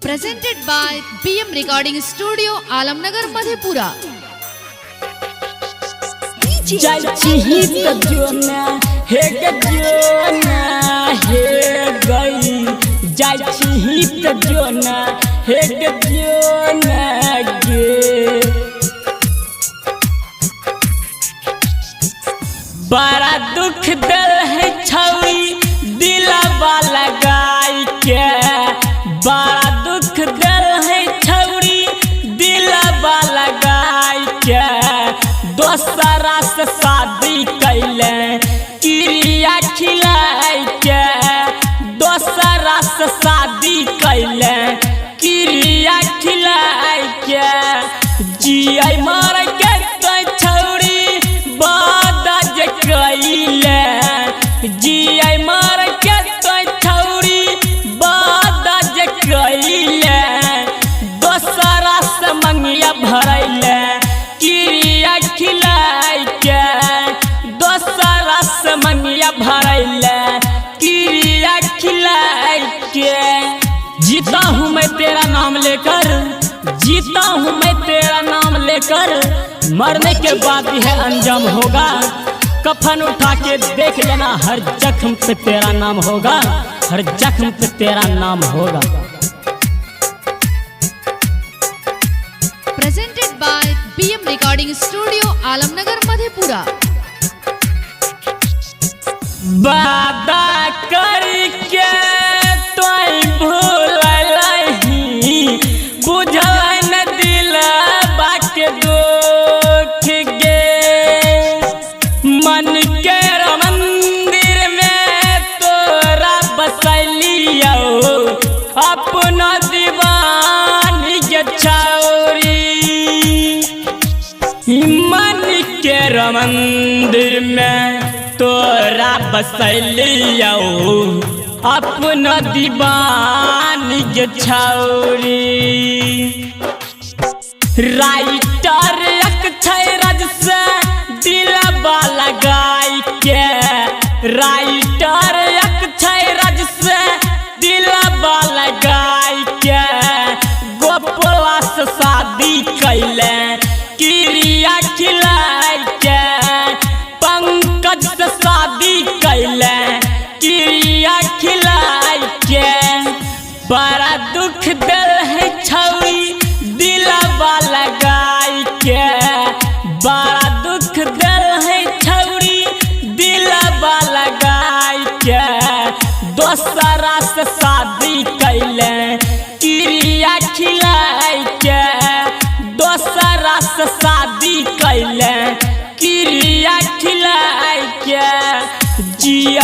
Presented by BM Recording Studio, Alamnagar, Madhepura. जाइछी त जोना हे गजोना हे गई जाइछी त जोना हे गजोना गे बड़ा दुख दिल है छौरी दिलवा लगाई के बड़ा दुख दिल है छौरी दिलवा लगाई के दोसरा से शादी कैले क्रिया खिलाई के दोसरा से शादी कैले क्रिया खिलाई के जिया मर के छौरी बादा जे कैले जिया मर के छौरी बादा जे कैले दोसरा से मंगिया भरैले क्रिया खिलाई के दोसरा से मंगिया भरैले क्रिया खिलाई के जीता हूँ मैं तेरा नाम लेकर जीता हूँ मैं तेरा नाम लेकर मरने के बाद यह अंजाम होगा कफन उठा के देख लेना हर जख्म पे तेरा नाम होगा हर जख्म पे तेरा नाम होगा। Presented by BM Recording Studio, Alamnagar, Madhepura. वादा करके तोय भूललही बुझल न दिलवा के दुख गे मन के मंदिर में तोरा बसलियो अपना दीवानी के छौरी मन के मंदिर में तोरा बसलियो अपना दीवानी के छौरी राइटर अक्षय राज से दिलवा लगाई के राइटर अक्षय राज से दिलवा लगाई के गोपला से शादी कैले क्रिया खिलाई के पंकज से शादी कैले क्रिया खिलाई के बड़ा दुख दिल है छौरी दिलवा लगाई के बड़ा दुख दिल है छौरी दिलवा लगाई के दोसरा से शादी कैले क्रिया खिलाई के दोसरा से शादी कैले क्रिया खिलाई के जिया